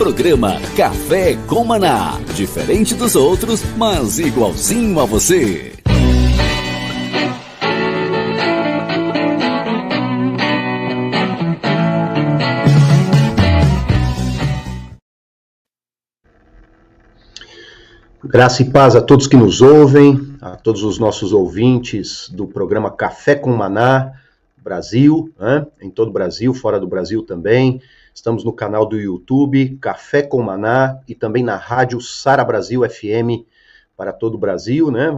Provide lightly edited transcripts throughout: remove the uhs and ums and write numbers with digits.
Programa Café com Maná. Diferente dos outros, mas igualzinho a você. Graça e paz a todos que nos ouvem, a todos os nossos ouvintes do programa Café com Maná, Brasil, né? Em todo o Brasil, fora do Brasil também. Estamos no canal do YouTube Café com Maná e também na rádio Sara Brasil FM para todo o Brasil, né?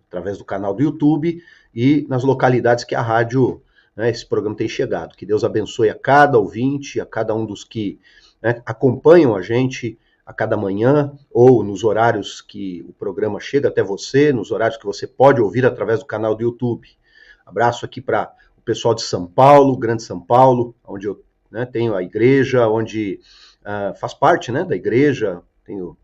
Através do canal do YouTube e nas localidades que a rádio, né, esse programa tem chegado. Que Deus abençoe a cada ouvinte, a cada um dos que, né, acompanham a gente a cada manhã, ou nos horários que o programa chega até você, nos horários que você pode ouvir através do canal do YouTube. Abraço aqui para o pessoal de São Paulo, Grande São Paulo, onde eu, né, tenho a igreja, onde faz parte, né, da igreja, tenho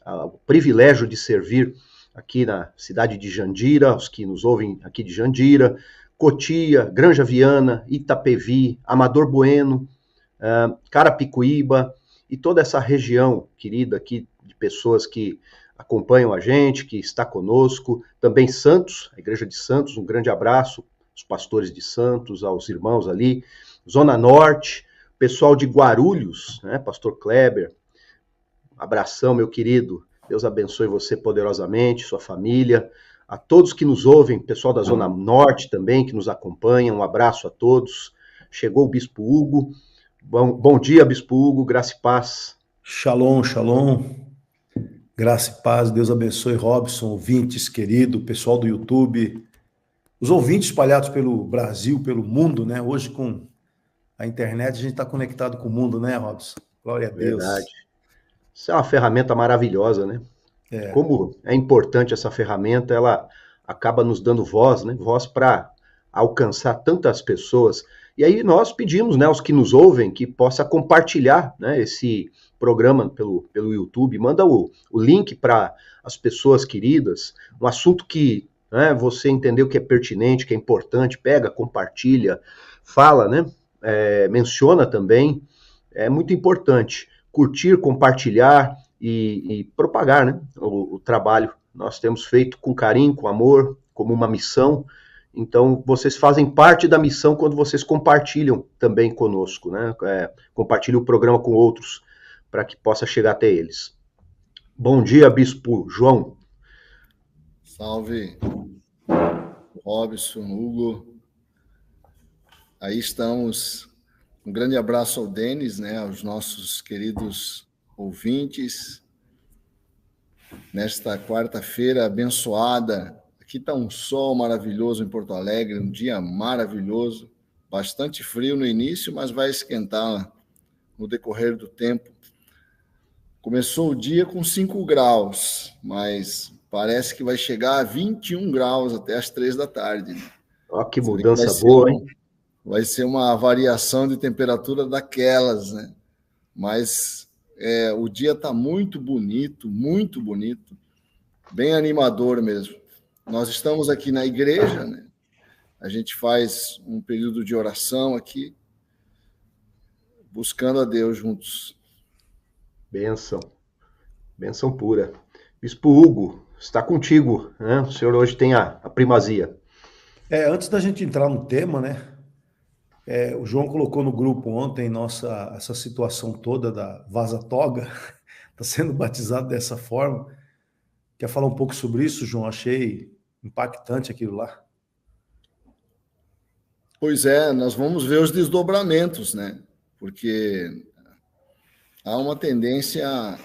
o privilégio de servir aqui na cidade de Jandira, os que nos ouvem aqui de Jandira, Cotia, Granja Viana, Itapevi, Amador Bueno, Carapicuíba, e toda essa região querida aqui de pessoas que acompanham a gente, que está conosco, também Santos, a igreja de Santos, um grande abraço, os pastores de Santos, aos irmãos ali, Zona Norte, pessoal de Guarulhos, né, pastor Kleber, abração, meu querido, Deus abençoe você poderosamente, sua família, a todos que nos ouvem, pessoal da Zona Norte também, que nos acompanha, um abraço a todos, chegou o Bispo Hugo. Bom dia, Bispo Hugo, graça e paz. Shalom, shalom, graça e paz, Deus abençoe, Robson, ouvintes, querido, pessoal do YouTube, os ouvintes espalhados pelo Brasil, pelo mundo, né? Hoje com a internet a gente está conectado com o mundo, né, Robson? Glória a Deus. Verdade. Isso é uma ferramenta maravilhosa, né? Como é importante essa ferramenta, ela acaba nos dando voz, né? Voz para alcançar tantas pessoas. E aí nós pedimos, né, aos que nos ouvem, que possa compartilhar, né, esse programa pelo YouTube, manda o link para as pessoas queridas, um assunto que, né, você entendeu que é pertinente, que é importante, pega, compartilha, fala, né, menciona também, é muito importante curtir, compartilhar e propagar, né, o trabalho. Nós temos feito com carinho, com amor, como uma missão. Então, vocês fazem parte da missão quando vocês compartilham também conosco, né? Compartilham o programa com outros, para que possa chegar até eles. Bom dia, Bispo João. Salve, Robson, Hugo. Aí estamos. Um grande abraço ao Denis, né? Aos nossos queridos ouvintes. Nesta quarta-feira abençoada. Aqui está um sol maravilhoso em Porto Alegre, um dia maravilhoso, bastante frio no início, mas vai esquentar no decorrer do tempo. Começou o dia com 5 graus, mas parece que vai chegar a 21 graus até as 3 da tarde. Ó, que mudança boa, hein? Vai ser uma variação de temperatura daquelas, né? Mas o dia está muito bonito, bem animador mesmo. Nós estamos aqui na igreja, né? A gente faz um período de oração aqui, buscando a Deus juntos. Bênção pura. Bispo Hugo, está contigo, né? O senhor hoje tem a primazia. Antes da gente entrar no tema, né? O João colocou no grupo ontem essa situação toda da vaza-toga, está sendo batizado dessa forma. Quer falar um pouco sobre isso, João? Achei impactante aquilo lá. Pois é, nós vamos ver os desdobramentos, né? Porque há uma tendência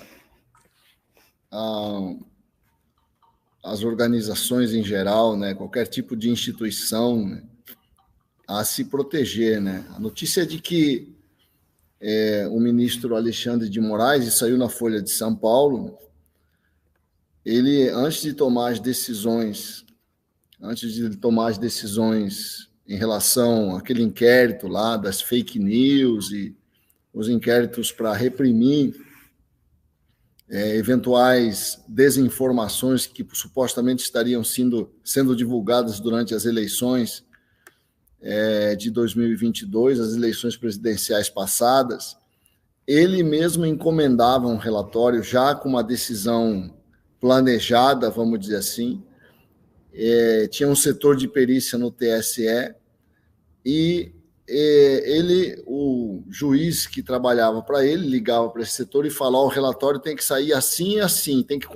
às organizações em geral, né? Qualquer tipo de instituição, né? A se proteger, né? A notícia é de que o ministro Alexandre de Moraes, e saiu na Folha de São Paulo, ele, antes de tomar as decisões em relação àquele inquérito lá das fake news e os inquéritos para reprimir eventuais desinformações que supostamente estariam sendo divulgadas durante as eleições de 2022, as eleições presidenciais passadas, ele mesmo encomendava um relatório já com uma decisão planejada, vamos dizer assim. Tinha um setor de perícia no TSE e o juiz que trabalhava para ele, ligava para esse setor e falava: o relatório tem que sair assim e assim, tem que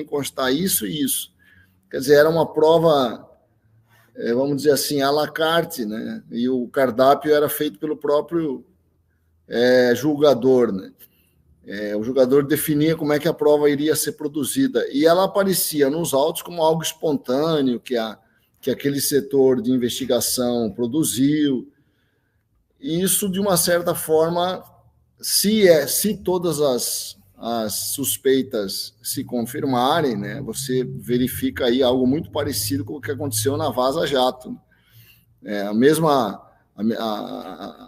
constar isso e isso. Quer dizer, era uma prova, vamos dizer assim, à la carte, né? E o cardápio era feito pelo próprio julgador, né? O julgador definia como é que a prova iria ser produzida, e ela aparecia nos autos como algo espontâneo, que aquele setor de investigação produziu. E isso, de uma certa forma, se todas as suspeitas se confirmarem, né, você verifica aí algo muito parecido com o que aconteceu na Vaza Jato. A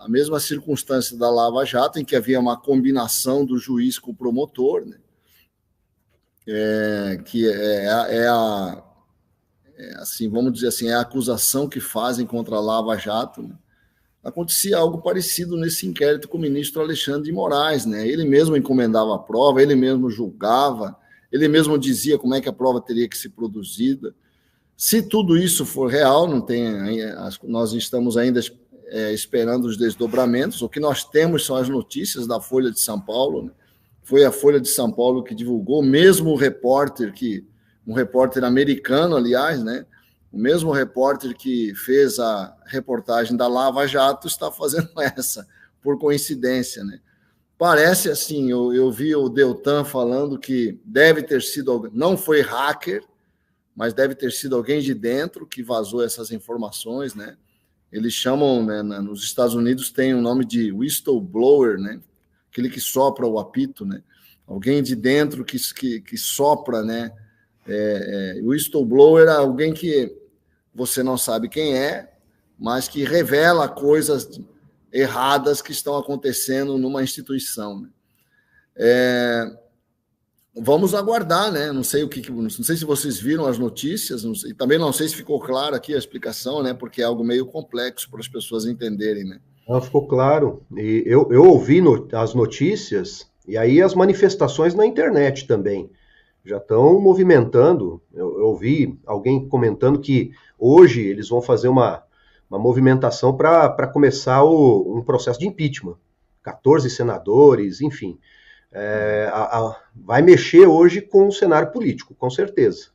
mesma circunstância da Lava Jato, em que havia uma combinação do juiz com o promotor, né, que assim, vamos dizer assim, é a acusação que fazem contra a Lava Jato, né. Acontecia algo parecido nesse inquérito com o ministro Alexandre de Moraes, né? Ele mesmo encomendava a prova, ele mesmo julgava, ele mesmo dizia como é que a prova teria que ser produzida. Se tudo isso for real, nós estamos ainda esperando os desdobramentos. O que nós temos são as notícias da Folha de São Paulo, né? Foi a Folha de São Paulo que divulgou, mesmo um repórter americano, aliás, né? O mesmo repórter que fez a reportagem da Lava Jato está fazendo essa, por coincidência, né? Parece assim, eu vi o Deltan falando que deve ter sido, não foi hacker, mas deve ter sido alguém de dentro que vazou essas informações, né? Eles chamam, né, nos Estados Unidos tem o nome de whistleblower, né? Aquele que sopra o apito, né? Alguém de dentro que sopra, né? Whistleblower é alguém que você não sabe quem é, mas que revela coisas erradas que estão acontecendo numa instituição, né? Vamos aguardar, né? Não sei se vocês viram as notícias, e também não sei se ficou claro aqui a explicação, né? Porque é algo meio complexo para as pessoas entenderem, né? Não, ficou claro. E eu ouvi as notícias e aí as manifestações na internet também já estão movimentando. Eu ouvi alguém comentando que hoje eles vão fazer uma movimentação para começar um processo de impeachment. 14 senadores, enfim. Vai mexer hoje com o cenário político, com certeza.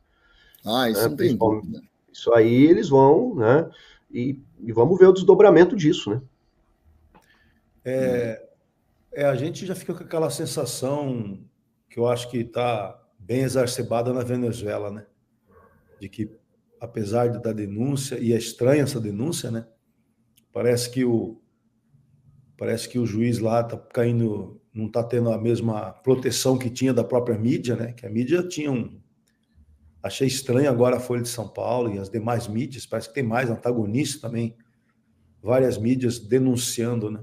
Isso não tem dúvida. Isso aí eles vão, né? E vamos ver o desdobramento disso, né? A gente já fica com aquela sensação que eu acho que está bem exacerbada na Venezuela, né? De que, apesar da denúncia, e é estranha essa denúncia, né? Parece que o juiz lá está caindo, não está tendo a mesma proteção que tinha da própria mídia, né? Que a mídia tinha Achei estranho agora a Folha de São Paulo e as demais mídias, parece que tem mais antagonistas também, várias mídias denunciando, né?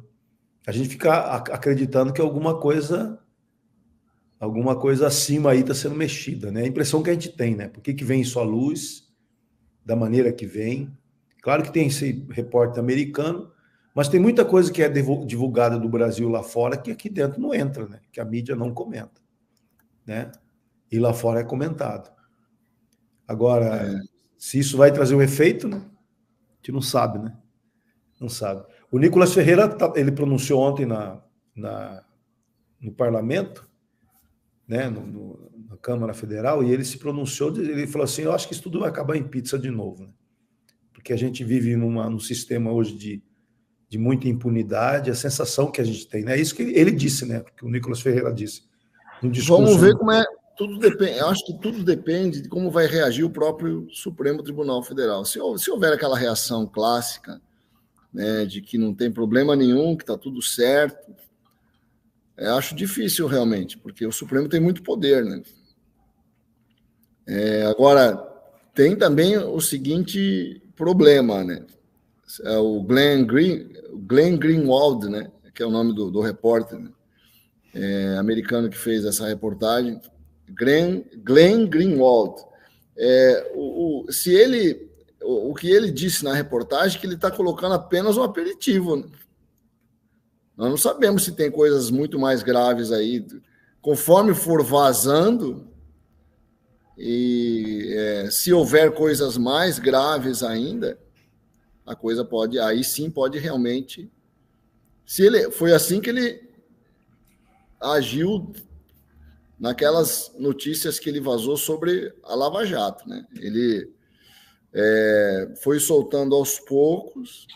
A gente fica acreditando que alguma coisa acima aí está sendo mexida, né? A impressão que a gente tem, né? Por que vem isso à luz, da maneira que vem? Claro que tem esse repórter americano, mas tem muita coisa que é divulgada do Brasil lá fora que aqui dentro não entra, né? Que a mídia não comenta, né? E lá fora é comentado. Agora, se isso vai trazer um efeito, né? A gente não sabe, né? Não sabe. O Nicolas Ferreira, ele pronunciou ontem no parlamento, né, na Câmara Federal, e ele se pronunciou, ele falou assim: eu acho que isso tudo vai acabar em pizza de novo, né? Porque a gente vive num sistema hoje de muita impunidade, a sensação que a gente tem, né? É isso que ele disse, né? Que o Nicolas Ferreira disse. Vamos ver como é. Tudo depende. Eu acho que tudo depende de como vai reagir o próprio Supremo Tribunal Federal. Se houver aquela reação clássica, né, de que não tem problema nenhum, que está tudo certo, acho difícil realmente, porque o Supremo tem muito poder, né? Agora, tem também o seguinte problema, né? O Glenn Greenwald, né, que é o nome do repórter, né, americano que fez essa reportagem, Glenn Greenwald. O que ele disse na reportagem é que ele está colocando apenas um aperitivo, né? Nós não sabemos se tem coisas muito mais graves aí. Conforme for vazando, e se houver coisas mais graves ainda, a coisa pode, aí sim pode realmente... Foi assim que ele agiu naquelas notícias que ele vazou sobre a Lava Jato, né? Ele foi soltando aos poucos,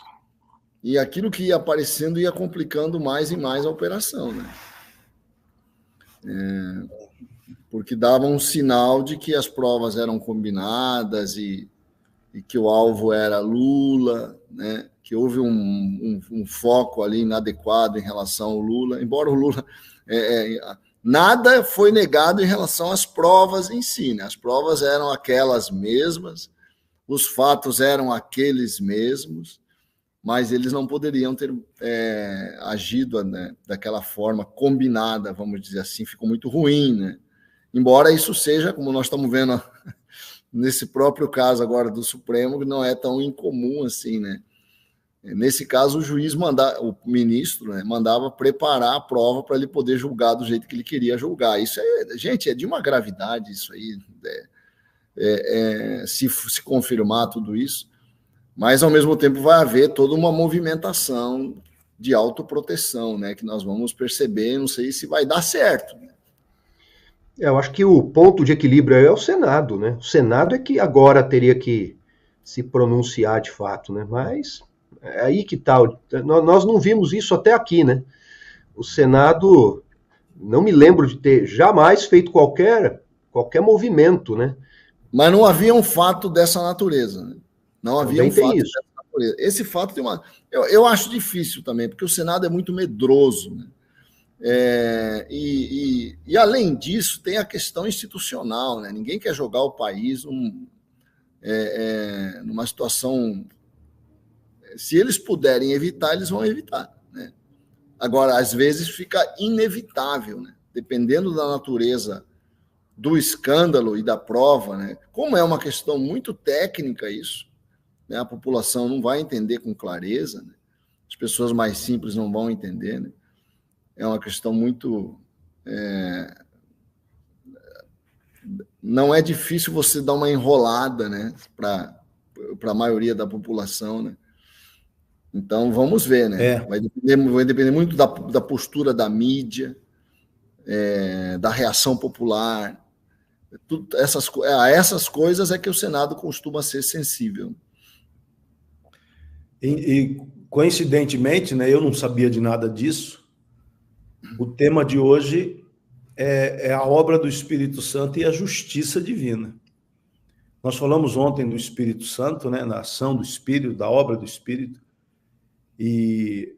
e aquilo que ia aparecendo ia complicando mais e mais a operação, né? Porque dava um sinal de que as provas eram combinadas e que o alvo era Lula, né? Que houve um foco ali inadequado em relação ao Lula, embora o Lula... nada foi negado em relação às provas em si, né? As provas eram aquelas mesmas, os fatos eram aqueles mesmos, mas eles não poderiam ter agido, né, daquela forma combinada, vamos dizer assim, ficou muito ruim, né? Embora isso seja, como nós estamos vendo nesse próprio caso agora do Supremo, que não é tão incomum assim, né? Nesse caso, o ministro, né, mandava preparar a prova para ele poder julgar do jeito que ele queria julgar. Isso gente, é de uma gravidade isso aí, se confirmar tudo isso, mas ao mesmo tempo vai haver toda uma movimentação de autoproteção, né, que nós vamos perceber, não sei se vai dar certo. Eu acho que o ponto de equilíbrio é o Senado, né? O Senado é que agora teria que se pronunciar de fato, né? Mas é aí que tá. Nós não vimos isso até aqui, né? O Senado, não me lembro de ter jamais feito qualquer movimento, né? Mas não havia um fato dessa natureza, né? Não havia um fato isso. dessa natureza. Esse fato tem uma... Eu acho difícil também, porque o Senado é muito medroso, né? E além disso, tem a questão institucional, né? Ninguém quer jogar o país numa situação... Se eles puderem evitar, eles vão evitar, né? Agora, às vezes fica inevitável, né? Dependendo da natureza do escândalo e da prova, né? Como é uma questão muito técnica isso, né? A população não vai entender com clareza, né? As pessoas mais simples não vão entender, né? É uma questão muito... Não é difícil você dar uma enrolada, né? Para a maioria da população, né? Então, vamos ver, né? Vai depender muito da postura da mídia, da reação popular. Essas coisas é que o Senado costuma ser sensível. E coincidentemente, né, eu não sabia de nada disso, o tema de hoje é a obra do Espírito Santo e a justiça divina. Nós falamos ontem do Espírito Santo, né, na ação do Espírito, da obra do Espírito, e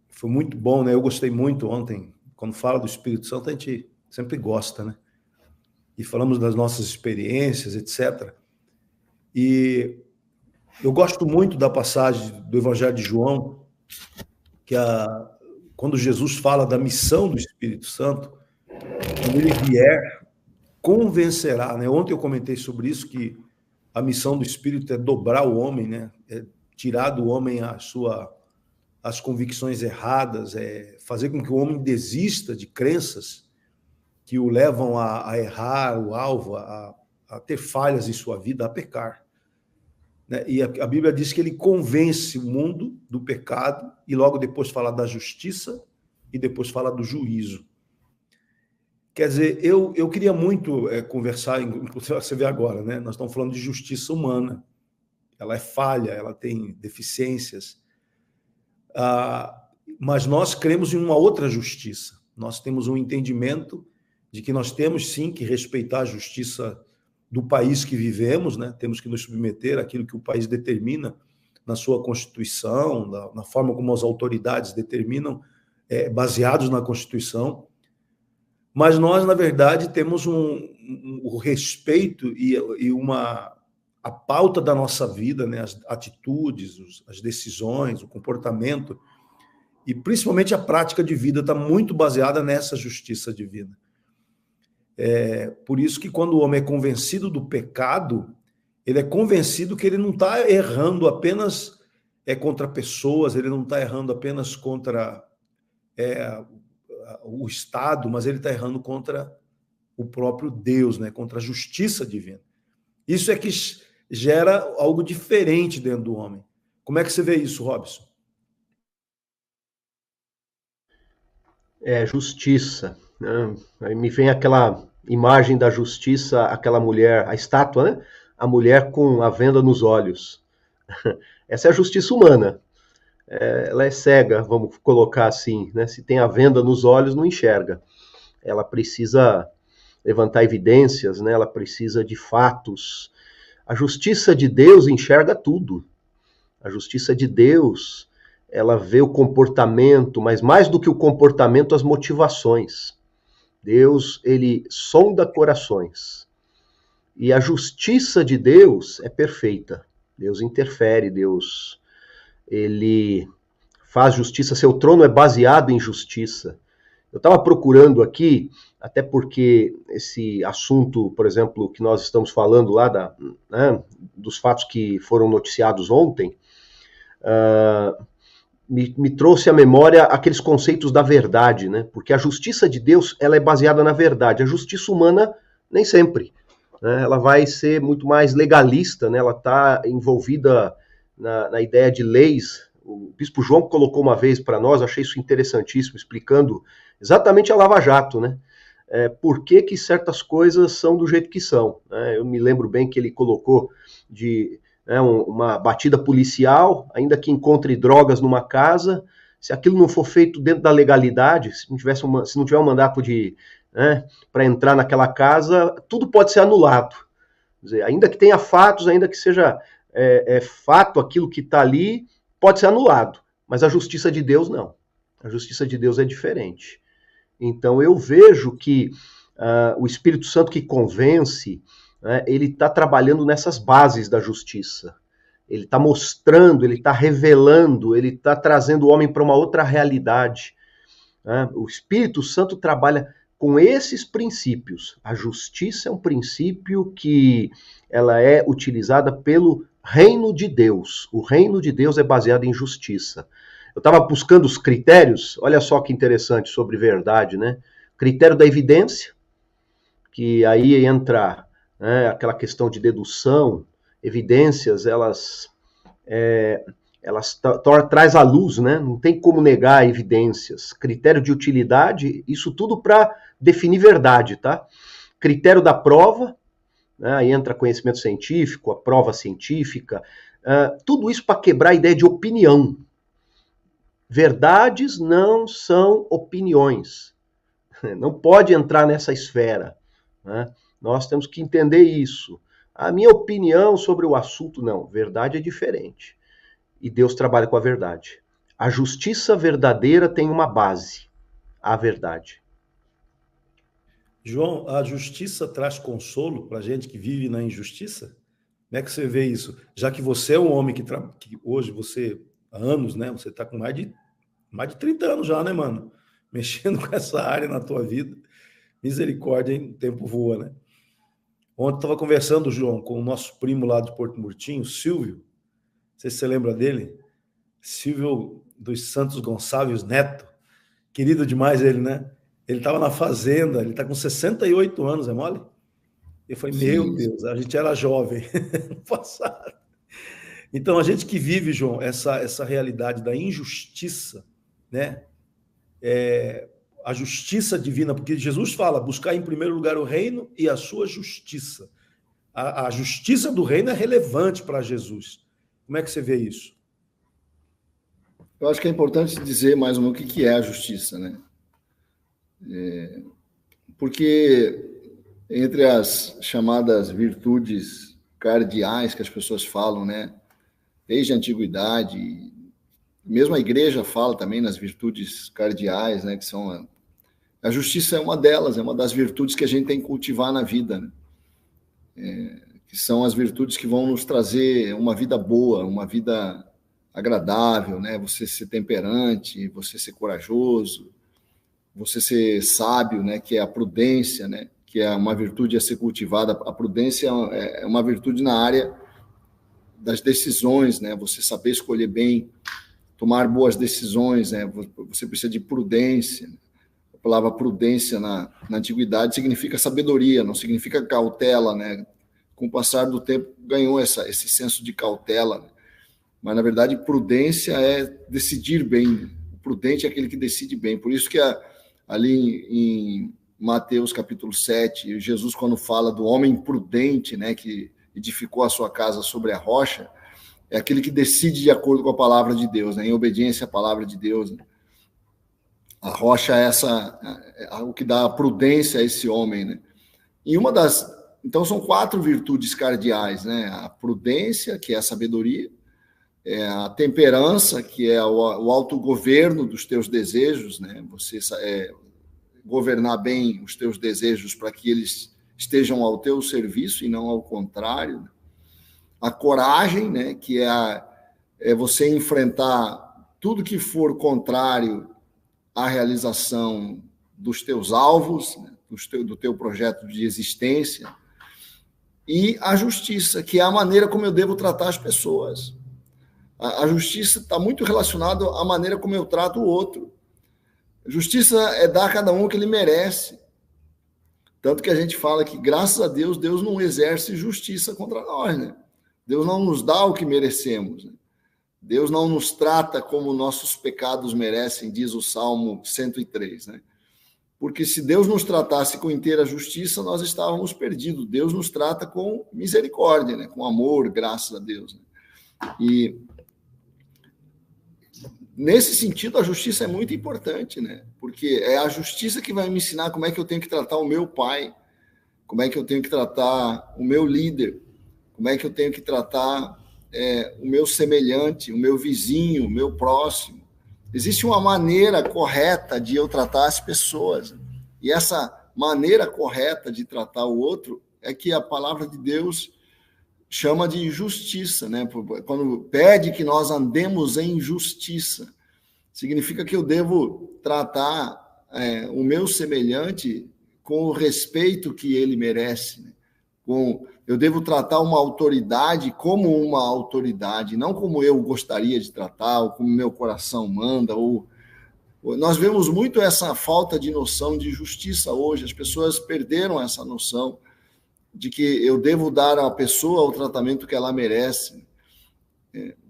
foi muito bom, né? Eu gostei muito ontem. Quando fala do Espírito Santo, a gente sempre gosta, né? E falamos das nossas experiências, etc. E eu gosto muito da passagem do Evangelho de João, que quando Jesus fala da missão do Espírito Santo, quando ele vier, convencerá, né? Ontem eu comentei sobre isso, que a missão do Espírito é dobrar o homem, né? É tirar do homem as convicções erradas, fazer com que o homem desista de crenças que o levam a errar o alvo, a ter falhas em sua vida, a pecar. Né? E a Bíblia diz que ele convence o mundo do pecado e logo depois fala da justiça e depois fala do juízo. Quer dizer, eu queria muito conversar, inclusive você vê agora, né? Nós estamos falando de justiça humana. Ela é falha, ela tem deficiências. Mas nós cremos em uma outra justiça. Nós temos um entendimento de que nós temos, sim, que respeitar a justiça do país que vivemos, né? Temos que nos submeter àquilo que o país determina na sua Constituição, na forma como as autoridades determinam, baseados na Constituição. Mas nós, na verdade, temos o respeito e a pauta da nossa vida, né? As atitudes, as decisões, o comportamento, e principalmente a prática de vida está muito baseada nessa justiça divina. Por isso que quando o homem é convencido do pecado, ele é convencido que ele não está errando apenas contra pessoas, ele não está errando apenas contra o Estado, mas ele está errando contra o próprio Deus, né? Contra a justiça divina. Isso é que gera algo diferente dentro do homem. Como é que você vê isso, Robson? Justiça, né? Aí me vem aquela imagem da justiça, aquela mulher, a estátua, né? A mulher com a venda nos olhos. Essa é a justiça humana. Ela é cega, vamos colocar assim, né? Se tem a venda nos olhos, não enxerga. Ela precisa levantar evidências, né? Ela precisa de fatos. A justiça de Deus enxerga tudo. A justiça de Deus, ela vê o comportamento, mas mais do que o comportamento, as motivações. Deus, ele sonda corações. E a justiça de Deus é perfeita. Deus interfere, Deus, ele faz justiça, seu trono é baseado em justiça. Eu estava procurando aqui, até porque esse assunto, por exemplo, que nós estamos falando lá, dos fatos que foram noticiados ontem, me trouxe à memória aqueles conceitos da verdade, né? Porque a justiça de Deus, ela é baseada na verdade. A justiça humana, nem sempre. Né? Ela vai ser muito mais legalista, né? Ela está envolvida na ideia de leis. O Bispo João colocou uma vez para nós, achei isso interessantíssimo, explicando exatamente a Lava Jato, né? Por que certas coisas são do jeito que são. Né? Eu me lembro bem que ele colocou de uma batida policial, ainda que encontre drogas numa casa, se aquilo não for feito dentro da legalidade, se não tiver um mandato para entrar naquela casa, tudo pode ser anulado. Quer dizer, ainda que tenha fatos, ainda que seja fato aquilo que está ali, pode ser anulado. Mas a justiça de Deus não. A justiça de Deus é diferente. Então eu vejo que o Espírito Santo que convence, ele está trabalhando nessas bases da justiça. Ele está mostrando, ele está revelando, ele está trazendo o homem para uma outra realidade. O Espírito Santo trabalha com esses princípios. A justiça é um princípio que ela é utilizada pelo reino de Deus. O reino de Deus é baseado em justiça. Eu estava buscando os critérios, olha só que interessante sobre verdade, né? Critério da evidência, que aí entra aquela questão de dedução, evidências, elas traz à luz, né? Não tem como negar evidências. Critério de utilidade, isso tudo para definir verdade, tá? Critério da prova, né? Aí entra conhecimento científico, a prova científica, tudo isso para quebrar a ideia de opinião. Verdades não são opiniões. Não pode entrar nessa esfera, né? Nós temos que entender isso. A minha opinião sobre o assunto, não. Verdade é diferente. E Deus trabalha com a verdade. A justiça verdadeira tem uma base, a verdade. João, a justiça traz consolo para a gente que vive na injustiça? Como é que você vê isso? Já que você é um homem que hoje você, há anos, né? Você está com mais de 30 anos já, né, mano? Mexendo com essa área na tua vida. Misericórdia, hein? O tempo voa, né? Ontem eu estava conversando, João, com o nosso primo lá de Porto Murtinho, Silvio. Não sei se você lembra dele. Silvio dos Santos Gonçalves Neto. Querido demais ele, né? Ele estava na fazenda, ele está com 68 anos, é mole? Eu falei, meu Deus, a gente era jovem no passado. Então, a gente que vive, João, essa realidade da injustiça, né? A justiça divina, porque Jesus fala, buscar em primeiro lugar o reino e a sua justiça. A justiça do reino é relevante para Jesus. Como é que você vê isso? Eu acho que é importante dizer mais uma o que é a justiça, né? Porque entre as chamadas virtudes cardeais que as pessoas falam, né? Desde a antiguidade, mesmo a igreja fala também nas virtudes cardeais, né? Que são a justiça é uma delas, é uma das virtudes que a gente tem que cultivar na vida, né? Que são as virtudes que vão nos trazer uma vida boa, uma vida agradável, né? Você ser temperante, você ser corajoso, você ser sábio, né? Que é a prudência, né? Que é uma virtude a ser cultivada. A prudência é uma virtude na área das decisões, né? Você saber escolher bem tomar boas decisões, né? Você precisa de prudência. A palavra prudência na antiguidade significa sabedoria, não significa cautela, né? Com o passar do tempo ganhou esse senso de cautela, né? Mas, na verdade, prudência é decidir bem. O prudente é aquele que decide bem. Por isso que ali em Mateus capítulo 7, Jesus, quando fala do homem prudente, né, que edificou a sua casa sobre a rocha, é aquele que decide de acordo com a palavra de Deus, né, em obediência à palavra de Deus. Né? A rocha é o que dá a prudência a esse homem. Né? E então, são 4 virtudes cardeais, né? A prudência, que é a sabedoria, a temperança, que é o autogoverno dos teus desejos, né? Você governar bem os teus desejos para que eles estejam ao teu serviço e não ao contrário. A coragem, né? Que é você enfrentar tudo que for contrário à realização dos teus alvos, né? do teu projeto de existência. E a justiça, que é a maneira como eu devo tratar as pessoas. A justiça está muito relacionada à maneira como eu trato o outro. A justiça é dar a cada um o que ele merece. Tanto que a gente fala que, graças a Deus, Deus não exerce justiça contra nós, né? Deus não nos dá o que merecemos, né? Deus não nos trata como nossos pecados merecem, diz o Salmo 103, né? Porque se Deus nos tratasse com inteira justiça, nós estávamos perdidos. Deus nos trata com misericórdia, né? Com amor, graças a Deus, né? E nesse sentido, a justiça é muito importante, né? Porque é a justiça que vai me ensinar como é que eu tenho que tratar o meu pai, como é que eu tenho que tratar o meu líder, como é que eu tenho que tratar o meu semelhante, o meu vizinho, o meu próximo. Existe uma maneira correta de eu tratar as pessoas. E essa maneira correta de tratar o outro é que a palavra de Deus chama de justiça, né? Quando pede que nós andemos em justiça, significa que eu devo tratar o meu semelhante com o respeito que ele merece, né? Eu devo tratar uma autoridade como uma autoridade, não como eu gostaria de tratar, ou como meu coração manda. Nós vemos muito essa falta de noção de justiça hoje. As pessoas perderam essa noção de que eu devo dar à pessoa o tratamento que ela merece.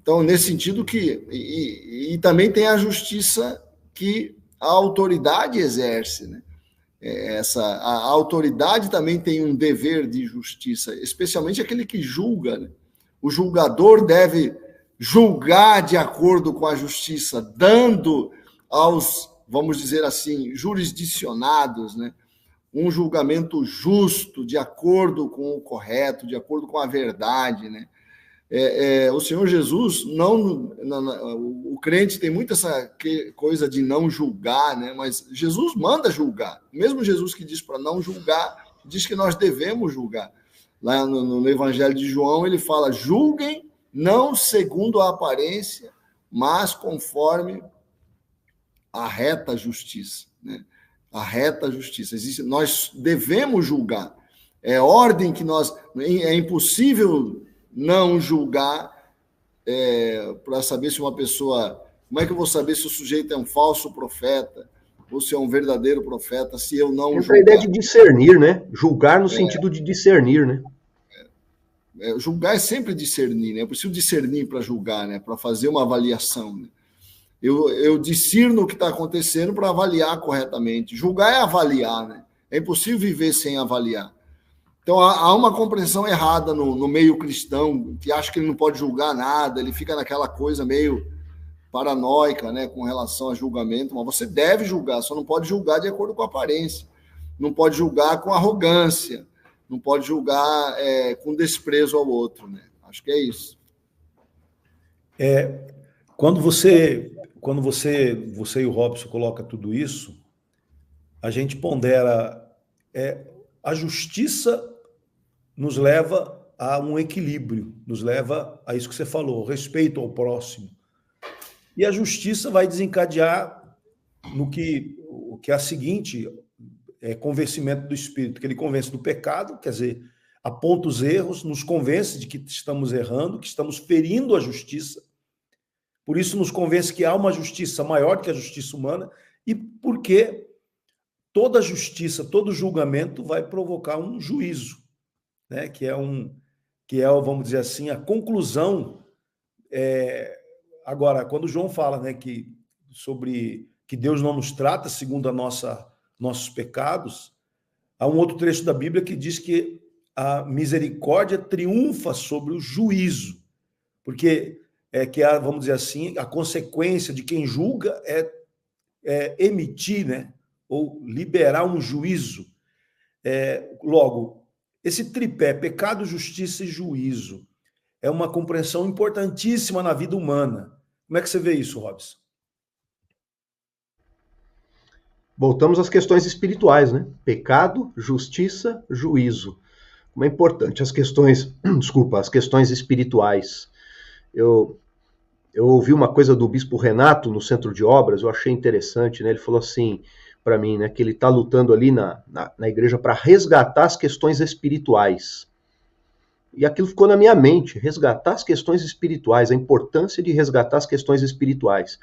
Então, nesse sentido e também tem a justiça que a autoridade exerce, né? A autoridade também tem um dever de justiça, especialmente aquele que julga, né? O julgador deve julgar de acordo com a justiça, dando aos, vamos dizer assim, jurisdicionados, né, um julgamento justo, de acordo com o correto, de acordo com a verdade, né? O Senhor Jesus, o crente tem muito essa coisa de não julgar, né? Mas Jesus manda julgar. Mesmo Jesus que diz para não julgar, diz que nós devemos julgar. Lá no Evangelho de João, ele fala: julguem não segundo a aparência, mas conforme a reta justiça, né? A reta justiça. Nós devemos julgar. É ordem que é impossível não julgar para saber se uma pessoa... Como é que eu vou saber se o sujeito é um falso profeta ou se é um verdadeiro profeta, se eu não julgar? A ideia de discernir, né? Julgar no sentido de discernir, né? Julgar é sempre discernir, né? Eu preciso discernir para julgar, né? Para fazer uma avaliação, né? Eu discerno o que está acontecendo para avaliar corretamente. Julgar é avaliar, né? É impossível viver sem avaliar. Então, há uma compreensão errada no meio cristão, que acha que ele não pode julgar nada, ele fica naquela coisa meio paranoica, né, com relação a julgamento. Mas você deve julgar, só não pode julgar de acordo com a aparência. Não pode julgar com arrogância, não pode julgar com desprezo ao outro, né? Acho que é isso. Quando você e o Robson colocam tudo isso, a gente pondera... a justiça nos leva a um equilíbrio, nos leva a isso que você falou, respeito ao próximo. E a justiça vai desencadear o que é a seguinte, convencimento do Espírito, que ele convence do pecado, quer dizer, aponta os erros, nos convence de que estamos errando, que estamos ferindo a justiça, por isso nos convence que há uma justiça maior que a justiça humana e porque toda justiça, todo julgamento vai provocar um juízo, né? Que é, vamos dizer assim, a conclusão. Agora, quando João fala, né, sobre que Deus não nos trata segundo nossos pecados, há um outro trecho da Bíblia que diz que a misericórdia triunfa sobre o juízo, porque vamos dizer assim, a consequência de quem julga é emitir, né, ou liberar um juízo. Logo, esse tripé, pecado, justiça e juízo, é uma compreensão importantíssima na vida humana. Como é que você vê isso, Robson? Voltamos às questões espirituais, né? Pecado, justiça, juízo. Como é importante as questões espirituais. Eu ouvi uma coisa do Bispo Renato no Centro de Obras, eu achei interessante, né? Ele falou assim para mim, né, que ele está lutando ali na igreja para resgatar as questões espirituais. E aquilo ficou na minha mente, resgatar as questões espirituais, a importância de resgatar as questões espirituais.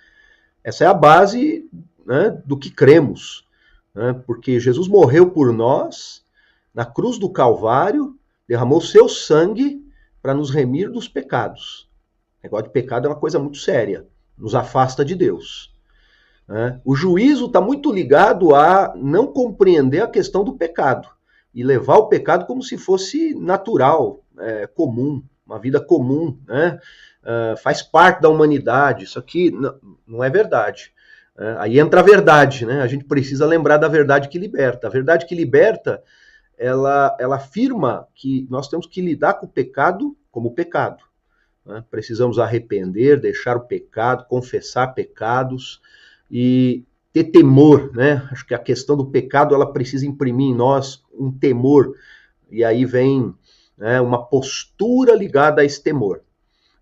Essa é a base, né, do que cremos, né, porque Jesus morreu por nós, na cruz do Calvário, derramou seu sangue para nos remir dos pecados. O negócio de pecado é uma coisa muito séria, nos afasta de Deus. O juízo está muito ligado a não compreender a questão do pecado e levar o pecado como se fosse natural, comum, uma vida comum, né? Faz parte da humanidade. Isso aqui não é verdade. Aí entra a verdade, né? A gente precisa lembrar da verdade que liberta. A verdade que liberta, ela afirma que nós temos que lidar com o pecado como pecado. Né? Precisamos arrepender, deixar o pecado, confessar pecados e ter temor, né? Acho que a questão do pecado, ela precisa imprimir em nós um temor, e aí vem, né, uma postura ligada a esse temor.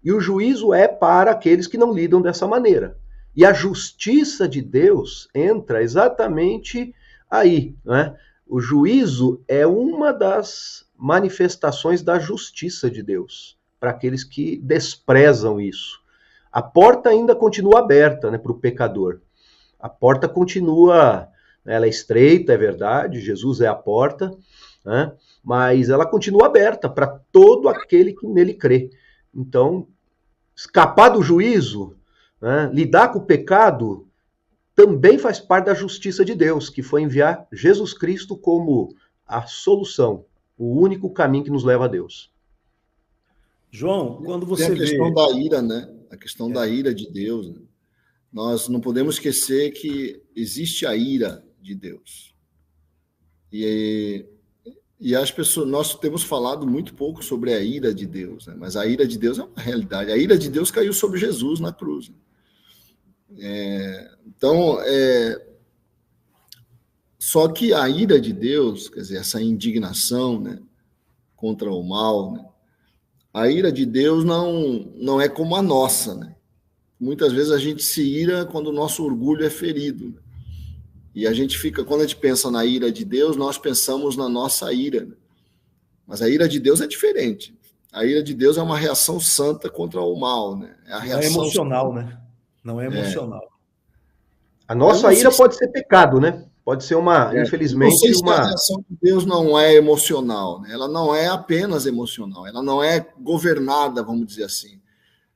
E o juízo é para aqueles que não lidam dessa maneira. E a justiça de Deus entra exatamente aí, né? O juízo é uma das manifestações da justiça de Deus, para aqueles que desprezam isso. A porta ainda continua aberta, né, para o pecador. A porta continua, ela é estreita, é verdade, Jesus é a porta, né? Mas ela continua aberta para todo aquele que nele crê. Então, escapar do juízo, né, lidar com o pecado, também faz parte da justiça de Deus, que foi enviar Jesus Cristo como a solução, o único caminho que nos leva a Deus. João, quando você tem a questão da ira, né? A questão da ira de Deus, né? Nós não podemos esquecer que existe a ira de Deus. E as pessoas, nós temos falado muito pouco sobre a ira de Deus, né? Mas a ira de Deus é uma realidade. A ira de Deus caiu sobre Jesus na cruz. Só que a ira de Deus, quer dizer, essa indignação, né, contra o mal, né? A ira de Deus não é como a nossa, né? Muitas vezes a gente se ira quando o nosso orgulho é ferido. E a gente quando a gente pensa na ira de Deus, nós pensamos na nossa ira. Mas a ira de Deus é diferente. A ira de Deus é uma reação santa contra o mal, né? Não é emocional, né? Não é emocional. A nossa ira pode ser pecado, né? Pode ser infelizmente, não sei se a reação de Deus não é emocional, né? Ela não é apenas emocional, ela não é governada, vamos dizer assim.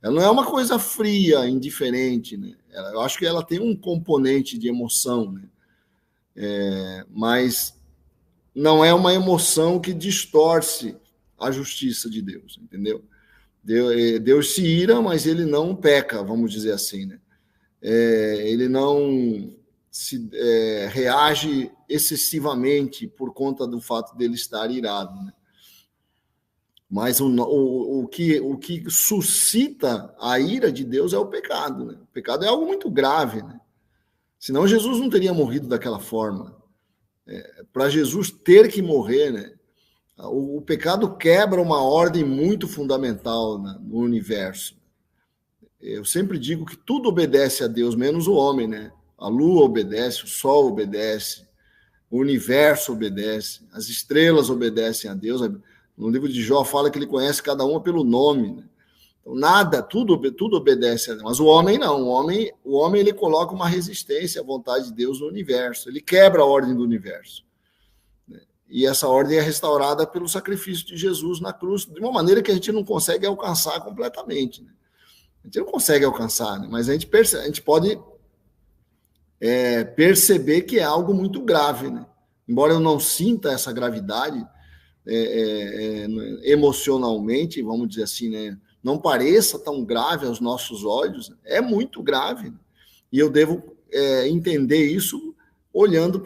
Ela não é uma coisa fria, indiferente, né? Eu acho que ela tem um componente de emoção, né? Mas não é uma emoção que distorce a justiça de Deus, entendeu? Deus se ira, mas ele não peca, vamos dizer assim, né? Ele não reage excessivamente por conta do fato dele estar irado, né? Mas o que suscita a ira de Deus é o pecado, né? O pecado é algo muito grave, né? Senão Jesus não teria morrido daquela forma. Para Jesus ter que morrer, né? O pecado quebra uma ordem muito fundamental, né, no universo. Eu sempre digo que tudo obedece a Deus, menos o homem, né? A lua obedece, o sol obedece, o universo obedece, as estrelas obedecem a Deus. No livro de Jó fala que ele conhece cada uma pelo nome, né? Então, nada, tudo obedece a Deus. Mas o homem não. O homem ele coloca uma resistência à vontade de Deus no universo. Ele quebra a ordem do universo. E essa ordem é restaurada pelo sacrifício de Jesus na cruz, de uma maneira que a gente não consegue alcançar completamente. Né? A gente não consegue alcançar, né? Mas a gente pode perceber que é algo muito grave. Né? Embora eu não sinta essa gravidade emocionalmente, vamos dizer assim, né? Não pareça tão grave aos nossos olhos, é muito grave. Né? E eu devo entender isso olhando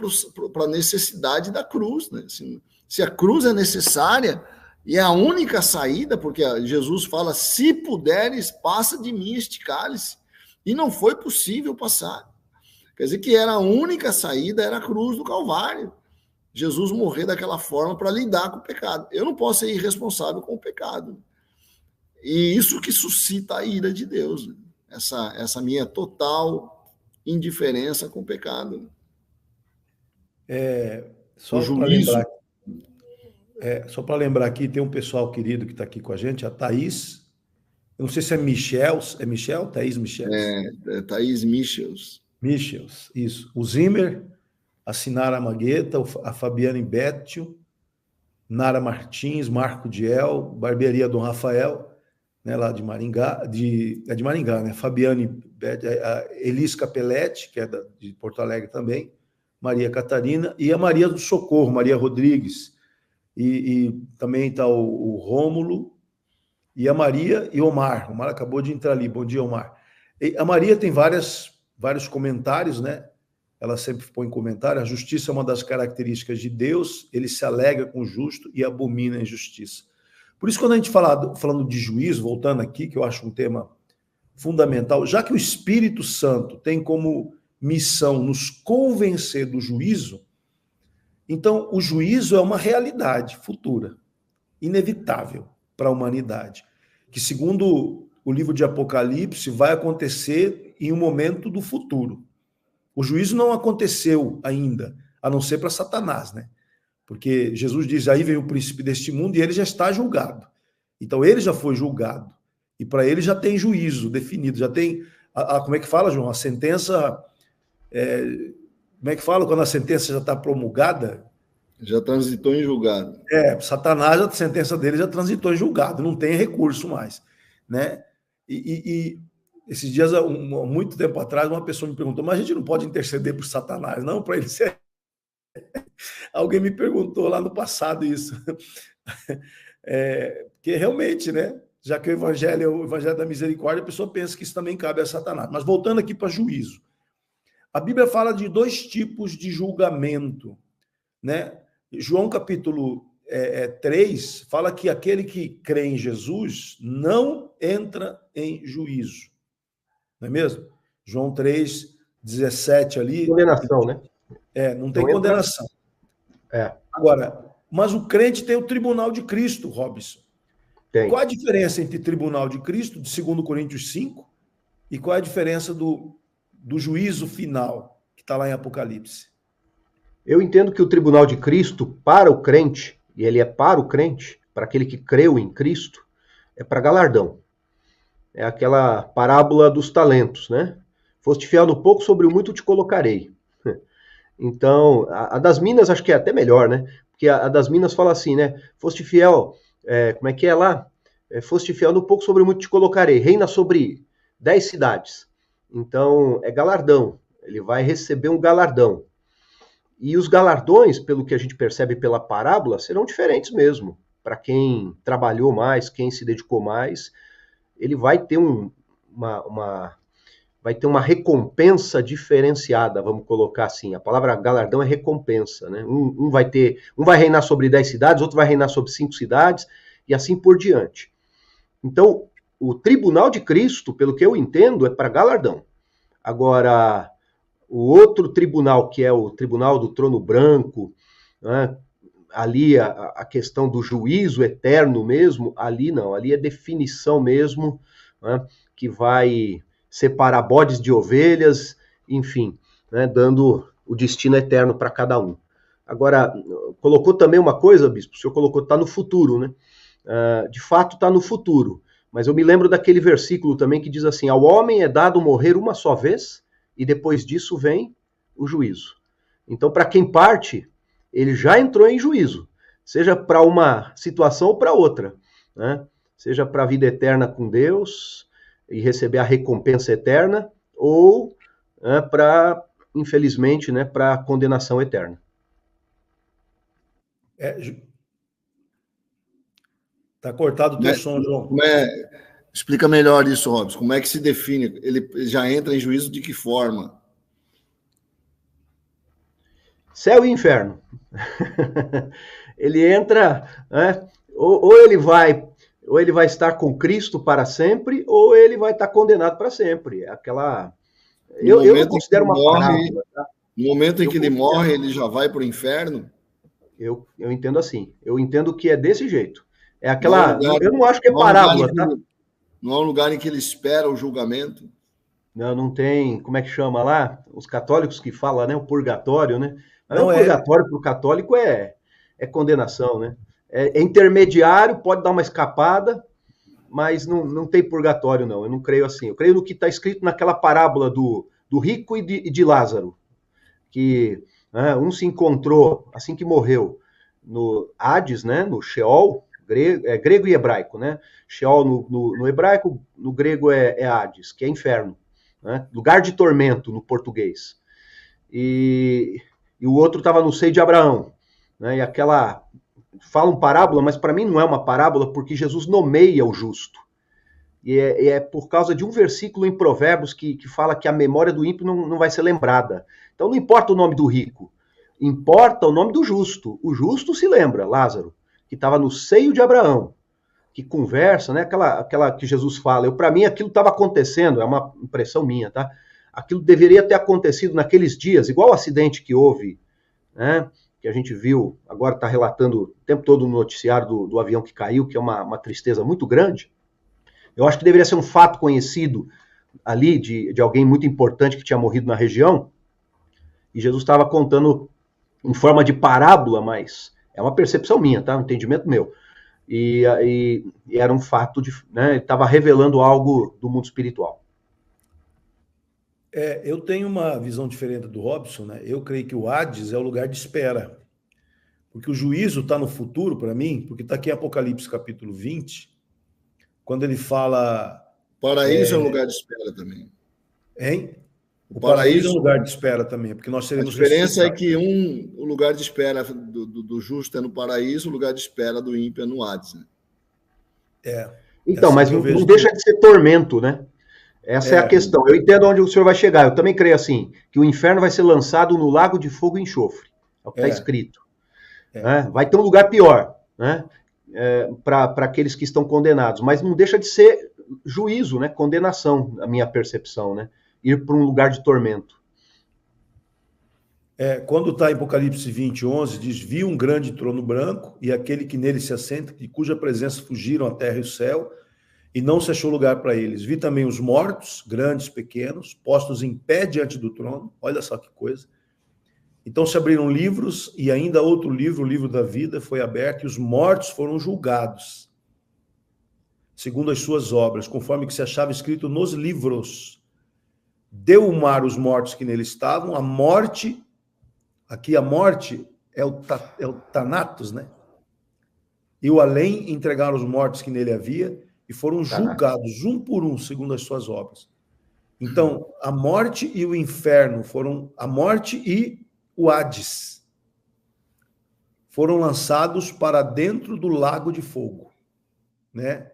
para a necessidade da cruz. Né? Se a cruz é necessária e é a única saída, porque Jesus fala, se puderes, passa de mim este cálice. E não foi possível passar. Quer dizer que era a única saída, era a cruz do Calvário. Jesus morrer daquela forma para lidar com o pecado. Eu não posso ser irresponsável com o pecado. E isso que suscita a ira de Deus. Né? Essa minha total indiferença com o pecado. Só para lembrar aqui, tem um pessoal querido que está aqui com a gente, a Thaís. Eu não sei se é Michel. É Michel? Thaís Michels? Thaís Michels. Michels, isso. O Zimmer, a Sinara Magueta, a Fabiane Bétio, Nara Martins, Marco Diel, Barbearia Dom Rafael, né, lá de Maringá, de Maringá, né? Fabiane Bétio, a Elis Capelletti, que é de Porto Alegre também, Maria Catarina, e a Maria do Socorro, Maria Rodrigues, e também está o Rômulo, e a Maria e o Omar. O Omar acabou de entrar ali. Bom dia, Omar. E a Maria tem vários comentários, né? Ela sempre põe comentário. A justiça é uma das características de Deus, ele se alegra com o justo e abomina a injustiça. Por isso, quando a gente falando de juízo, voltando aqui, que eu acho um tema fundamental, já que o Espírito Santo tem como missão nos convencer do juízo, então o juízo é uma realidade futura, inevitável para a humanidade, que segundo o livro de Apocalipse vai acontecer em um momento do futuro. O juízo não aconteceu ainda, a não ser para Satanás, né? Porque Jesus diz, aí vem o príncipe deste mundo e ele já está julgado. Então ele já foi julgado. E para ele já tem juízo definido, já tem, como é que fala, João? A sentença, como é que fala quando a sentença já está promulgada? Já transitou em julgado. Satanás, a sentença dele já transitou em julgado, não tem recurso mais, né? E esses dias, muito tempo atrás, uma pessoa me perguntou, mas a gente não pode interceder por Satanás, não? Para ele ser... Alguém me perguntou lá no passado isso. Porque realmente, né? Já que o evangelho é o evangelho da misericórdia, a pessoa pensa que isso também cabe a Satanás. Mas voltando aqui para juízo. A Bíblia fala de 2 tipos de julgamento, né? João capítulo 3 fala que aquele que crê em Jesus não entra em juízo. Não é mesmo? João 3, 17 ali. Condenação, né? Não tem condenação. Agora, mas o crente tem o tribunal de Cristo, Robson. Tem. Qual a diferença entre tribunal de Cristo, de 2 Coríntios 5, e qual é a diferença do juízo final, que está lá em Apocalipse? Eu entendo que o tribunal de Cristo, para o crente, e ele é para o crente, para aquele que creu em Cristo, é para galardão. É aquela parábola dos talentos, né? Foste fiel no pouco, sobre o muito te colocarei. Então, a das Minas acho que é até melhor, né? Porque a das Minas fala assim, né? Foste fiel, como é que é lá? Foste fiel no pouco, sobre o muito te colocarei. Reina sobre 10 cidades. Então, é galardão. Ele vai receber um galardão. E os galardões, pelo que a gente percebe pela parábola, serão diferentes mesmo. Para quem trabalhou mais, quem se dedicou mais, ele vai ter vai ter uma recompensa diferenciada, vamos colocar assim. A palavra galardão é recompensa, né? Um vai reinar sobre 10 cidades, outro vai reinar sobre 5 cidades, e assim por diante. Então, o tribunal de Cristo, pelo que eu entendo, é para galardão. Agora, o outro tribunal, que é o tribunal do trono branco, né? Ali a questão do juízo eterno mesmo, ali não, ali é definição mesmo, né? Que vai separar bodes de ovelhas, enfim, né? Dando o destino eterno para cada um. Agora, colocou também uma coisa, bispo, o senhor colocou, está no futuro, né? De fato está no futuro, Mas eu me lembro daquele versículo também que diz assim: ao homem é dado morrer uma só vez, e depois disso vem o juízo. Então, para quem parte, ele já entrou em juízo, seja para uma situação ou para outra, né? Seja para a vida eterna com Deus e receber a recompensa eterna, ou para, infelizmente, né, para a condenação eterna. Tá cortado o teu som, João. Explica melhor isso, Robson. Como é que se define? Ele já entra em juízo de que forma? Céu e inferno. Ele entra, né, ou ele vai estar com Cristo para sempre, ou ele vai estar condenado para sempre. Eu não considero uma parábola. Tá? No momento em que ele morre, ele já vai para o inferno? Eu entendo assim. Eu entendo que é desse jeito. É aquela. Eu não acho que é parábola, tá? Não é um lugar em que ele espera o julgamento? Não tem. Como é que chama lá? Os católicos que falam, né? O purgatório, né? Mas o purgatório para o católico é condenação, né? É intermediário, pode dar uma escapada, mas não tem purgatório, não. Eu não creio assim. Eu creio no que está escrito naquela parábola do rico e de Lázaro, que um se encontrou assim que morreu no Hades, né? No Sheol, grego e hebraico, né? Sheol no hebraico, no grego é Hades, que é inferno, né? Lugar de tormento no português. E o outro estava no seio de Abraão, né? E aquela fala um parábola, mas para mim não é uma parábola, porque Jesus nomeia o justo. E é por causa de um versículo em Provérbios que fala que a memória do ímpio não vai ser lembrada. Então não importa o nome do rico, importa o nome do justo. O justo se lembra, Lázaro, que estava no seio de Abraão, que conversa, né? Aquela que Jesus fala. Para mim aquilo estava acontecendo, é uma impressão minha, tá? Aquilo deveria ter acontecido naqueles dias, igual o acidente que houve, né? Que a gente viu, agora está relatando o tempo todo no noticiário do avião que caiu, que é uma tristeza muito grande. Eu acho que deveria ser um fato conhecido ali de alguém muito importante que tinha morrido na região, e Jesus estava contando em forma de parábola, mas é uma percepção minha, tá? Um entendimento meu. E era um fato, né? Ele estava revelando algo do mundo espiritual. Eu tenho uma visão diferente do Robson, né? Eu creio que o Hades é o lugar de espera. Porque o juízo está no futuro, para mim, porque está aqui em Apocalipse capítulo 20, quando ele fala... Paraíso é um lugar de espera também. Hein? O paraíso é um lugar de espera também, porque nós seremos... A diferença é que o lugar de espera do justo é no paraíso, o lugar de espera do ímpio é no Hades, né? Então, mas não deixa de ser tormento, né? Essa é a questão. Eu entendo onde o senhor vai chegar. Eu também creio assim, que o inferno vai ser lançado no lago de fogo e enxofre. É o que está escrito. Vai ter um lugar pior, né? Para aqueles que estão condenados. Mas não deixa de ser juízo, né? Condenação, a minha percepção, né? Ir para um lugar de tormento. Quando está em Apocalipse 20, 11, diz: vi um grande trono branco e aquele que nele se assenta, de cuja presença fugiram a terra e o céu, e não se achou lugar para eles. Vi também os mortos, grandes, pequenos, postos em pé diante do trono. Olha só que coisa. Então se abriram livros, e ainda outro livro, o livro da vida, foi aberto, e os mortos foram julgados, segundo as suas obras, conforme que se achava escrito nos livros. Deu o mar os mortos que nele estavam, a morte, aqui a morte é o Thanatos, né? E o além entregaram os mortos que nele havia, e foram julgados, um por um, segundo as suas obras. Então, a morte e o inferno foram... A morte e o Hades foram lançados para dentro do lago de fogo, né?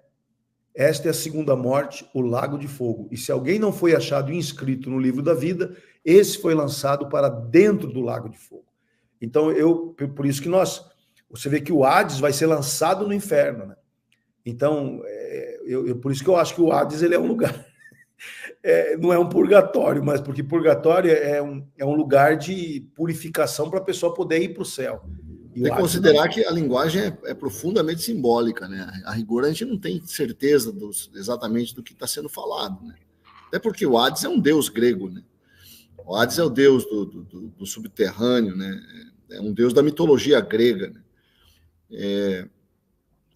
Esta é a segunda morte, o lago de fogo. E se alguém não foi achado inscrito no livro da vida, esse foi lançado para dentro do lago de fogo. Então, por isso que você vê que o Hades vai ser lançado no inferno, né? Então, por isso que eu acho que o Hades ele é um lugar, não é um purgatório, mas porque purgatório é um lugar de purificação para a pessoa poder ir para o céu. Tem que considerar que a linguagem é profundamente simbólica, né? A rigor a gente não tem certeza exatamente do que está sendo falado, né? Até porque o Hades é um deus grego, né? O Hades é o deus do subterrâneo, né? É um deus da mitologia grega, né?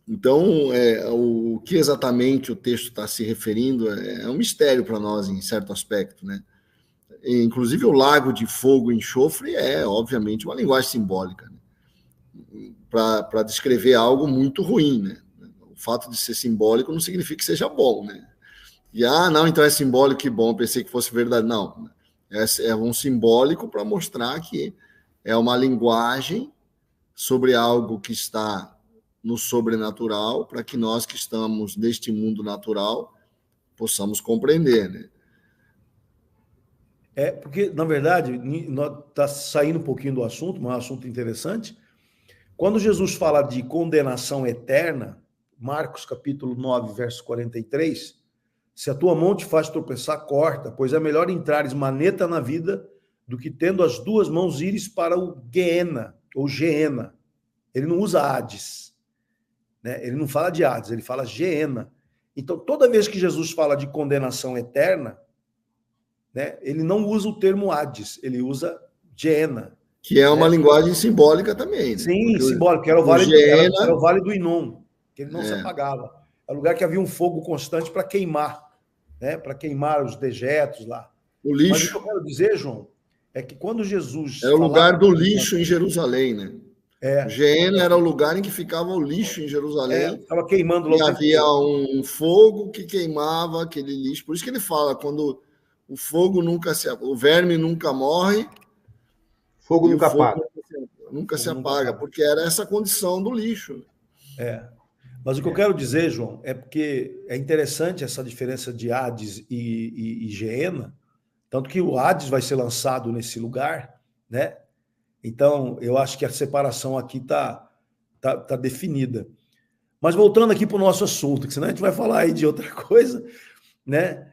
Então, o que exatamente o texto está se referindo é um mistério para nós, em certo aspecto, né? Inclusive, o lago de fogo e enxofre é, obviamente, uma linguagem simbólica, né? Para descrever algo muito ruim, né? O fato de ser simbólico não significa que seja bom, né? E, não, então é simbólico, que bom, pensei que fosse verdade. Não, é um simbólico para mostrar que é uma linguagem sobre algo que está no sobrenatural, para que nós que estamos neste mundo natural possamos compreender, né? Porque, na verdade, está saindo um pouquinho do assunto, mas é um assunto interessante. Quando Jesus fala de condenação eterna, Marcos capítulo 9, verso 43, se a tua mão te faz tropeçar, corta, pois é melhor entrares maneta na vida do que tendo as duas mãos ires para o Geena, ou Geena. Ele não usa Hades, né? Ele não fala de Hades, ele fala Geena. Então, toda vez que Jesus fala de condenação eterna, né, ele não usa o termo Hades, ele usa Geena. Que é uma linguagem simbólica também. Né? Sim, simbólica, que era o vale do Inom, que ele não se apagava. É o lugar que havia um fogo constante para queimar, né, para queimar os dejetos lá. O lixo. Mas o que eu quero dizer, João, é que quando Jesus... Era o lugar do lixo em Jerusalém, né? Geena era o lugar em que ficava o lixo em Jerusalém. Estava queimando e havia um fogo que queimava aquele lixo. Por isso que ele fala, quando o fogo o verme nunca morre, fogo nunca apaga. Nunca se apaga, porque era essa condição do lixo. Mas o que eu quero dizer, João, é porque é interessante essa diferença de Hades e Geena, tanto que o Hades vai ser lançado nesse lugar, né? Então, eu acho que a separação aqui está definida. Mas voltando aqui para o nosso assunto, que senão a gente vai falar aí de outra coisa, né?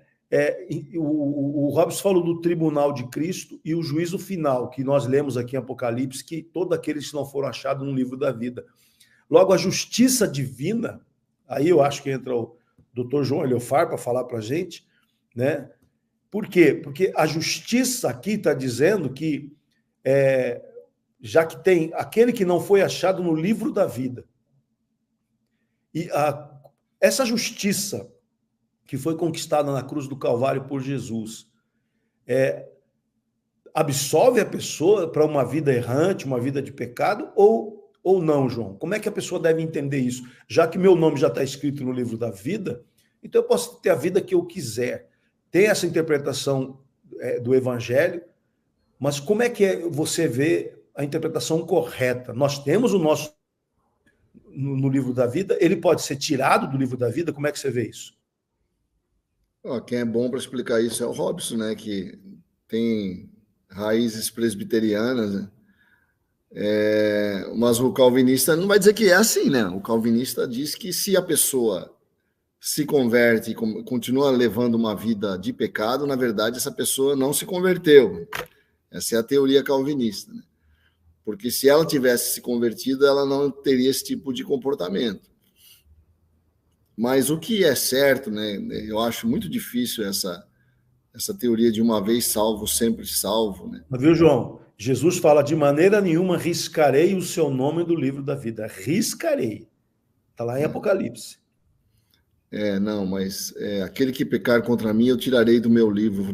O Robson falou do tribunal de Cristo e o juízo final, que nós lemos aqui em Apocalipse, que todos aqueles que não foram achados no livro da vida. Logo, a justiça divina, aí eu acho que entra o Dr. João Eliofar para falar para a gente, né? Por quê? Porque a justiça aqui está dizendo que, já que tem aquele que não foi achado no livro da vida, e essa justiça que foi conquistada na cruz do Calvário por Jesus, absolve a pessoa para uma vida errante, uma vida de pecado, ou não, João? Como é que a pessoa deve entender isso? Já que meu nome já está escrito no livro da vida, então eu posso ter a vida que eu quiser. Tem essa interpretação do Evangelho, mas como é que você vê a interpretação correta? Nós temos o nosso no livro da vida, ele pode ser tirado do livro da vida? Como é que você vê isso? Quem é bom para explicar isso é o Robson, né? Que tem raízes presbiterianas, né? Mas o calvinista não vai dizer que é assim, né? O calvinista diz que se a pessoa se converte e continua levando uma vida de pecado, na verdade, essa pessoa não se converteu. Essa é a teoria calvinista, né? Porque se ela tivesse se convertido, ela não teria esse tipo de comportamento. Mas o que é certo, né? Eu acho muito difícil essa teoria de uma vez salvo, sempre salvo, né? Mas viu, João? Jesus fala, de maneira nenhuma riscarei o seu nome do livro da vida. Riscarei. Está lá em Apocalipse. Não, mas aquele que pecar contra mim, eu tirarei do meu livro.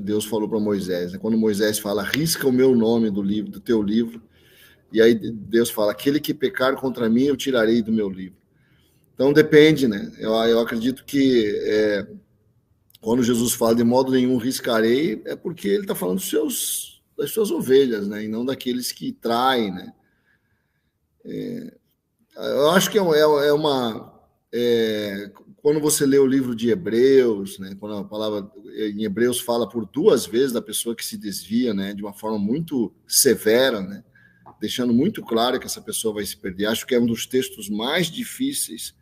Deus falou para Moisés, né? Quando Moisés fala, risca o meu nome do livro, do teu livro, e aí Deus fala, aquele que pecar contra mim, eu tirarei do meu livro. Então depende, né? Eu acredito que quando Jesus fala de modo nenhum riscarei, é porque ele está falando das suas ovelhas, né? E não daqueles que traem, né? Eu acho que quando você lê o livro de Hebreus, né? Quando a palavra em Hebreus fala por 2 vezes da pessoa que se desvia, né? De uma forma muito severa, né? Deixando muito claro que essa pessoa vai se perder. Acho que é um dos textos mais difíceis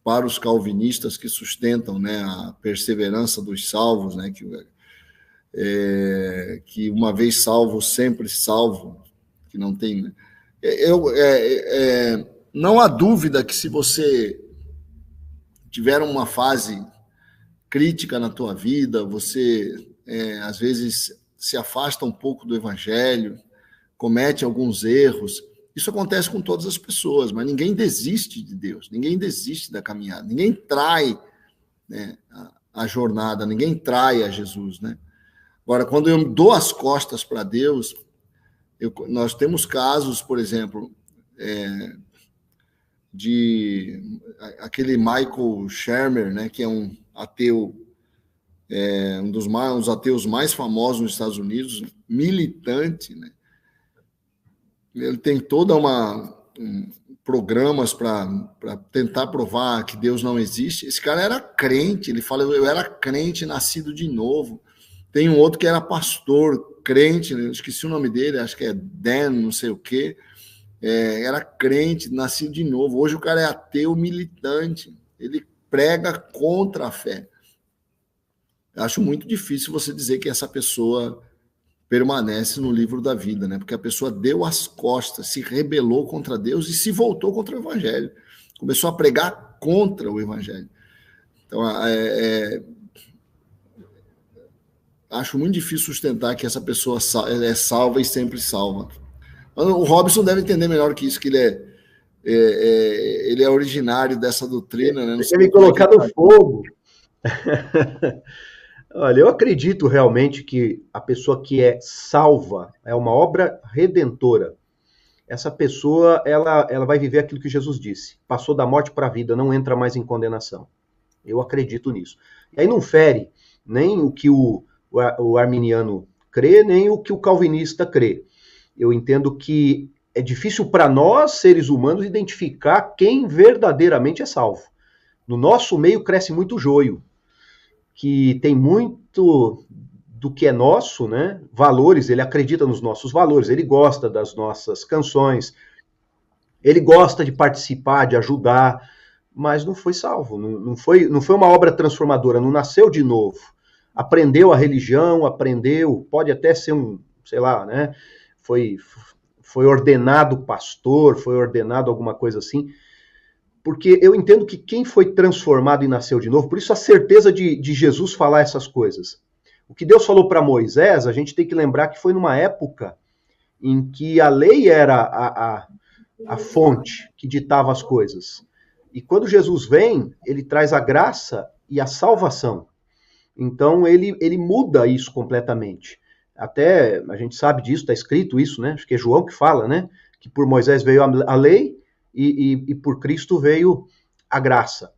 para os calvinistas que sustentam, né, a perseverança dos salvos, né, que uma vez salvo, sempre salvo, que não tem... Né? Não há dúvida que se você tiver uma fase crítica na tua vida, você, às vezes, se afasta um pouco do evangelho, comete alguns erros, Isso acontece com todas as pessoas, mas ninguém desiste de Deus, ninguém desiste da caminhada, ninguém trai, né, a jornada, ninguém trai a Jesus, né? Agora, quando eu dou as costas para Deus, nós temos casos, por exemplo, de aquele Michael Shermer, né, que é um ateu, um dos ateus mais famosos nos Estados Unidos, militante, né? Ele tem toda programas para tentar provar que Deus não existe. Esse cara era crente, ele fala, eu era crente, nascido de novo. Tem um outro que era pastor, crente, eu esqueci o nome dele, acho que é Dan, não sei o quê. Era crente, nascido de novo. Hoje o cara é ateu militante. Ele prega contra a fé. Eu acho muito difícil você dizer que essa pessoa permanece no livro da vida, né? Porque a pessoa deu as costas, se rebelou contra Deus e se voltou contra o Evangelho. Começou a pregar contra o Evangelho. Então, acho muito difícil sustentar que essa pessoa é salva e sempre salva. O Robson deve entender melhor que isso, que ele é originário dessa doutrina, né? Ele me colocar no fogo. Olha, eu acredito realmente que a pessoa que é salva é uma obra redentora. Essa pessoa, ela vai viver aquilo que Jesus disse. Passou da morte para a vida, não entra mais em condenação. Eu acredito nisso. E aí não fere nem o que o arminiano crê, nem o que o calvinista crê. Eu entendo que é difícil para nós, seres humanos, identificar quem verdadeiramente é salvo. No nosso meio cresce muito joio, que tem muito do que é nosso, né? Valores, ele acredita nos nossos valores, ele gosta das nossas canções, ele gosta de participar, de ajudar, mas não foi salvo, não foi uma obra transformadora, não nasceu de novo. Aprendeu a religião, pode até ser sei lá, né? Foi ordenado pastor, foi ordenado alguma coisa assim, porque eu entendo que quem foi transformado e nasceu de novo, por isso a certeza de Jesus falar essas coisas. O que Deus falou para Moisés, a gente tem que lembrar que foi numa época em que a lei era a fonte que ditava as coisas. E quando Jesus vem, ele traz a graça e a salvação. Então ele muda isso completamente. Até a gente sabe disso, está escrito isso, né? Acho que é João que fala, né? Que por Moisés veio a lei e por Cristo veio a graça.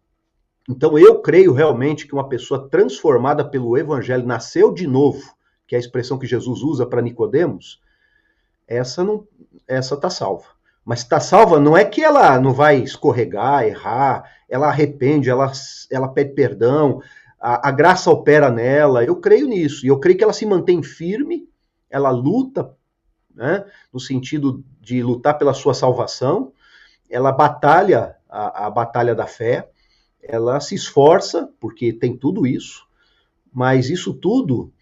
Então eu creio realmente que uma pessoa transformada pelo Evangelho, nasceu de novo, que é a expressão que Jesus usa para Nicodemos, essa está salva. Mas está salva não é que ela não vai escorregar, errar, ela arrepende, ela pede perdão, a graça opera nela, eu creio nisso, e eu creio que ela se mantém firme, ela luta, né, no sentido de lutar pela sua salvação, ela batalha a batalha da fé, ela se esforça, porque tem tudo isso, mas isso tudo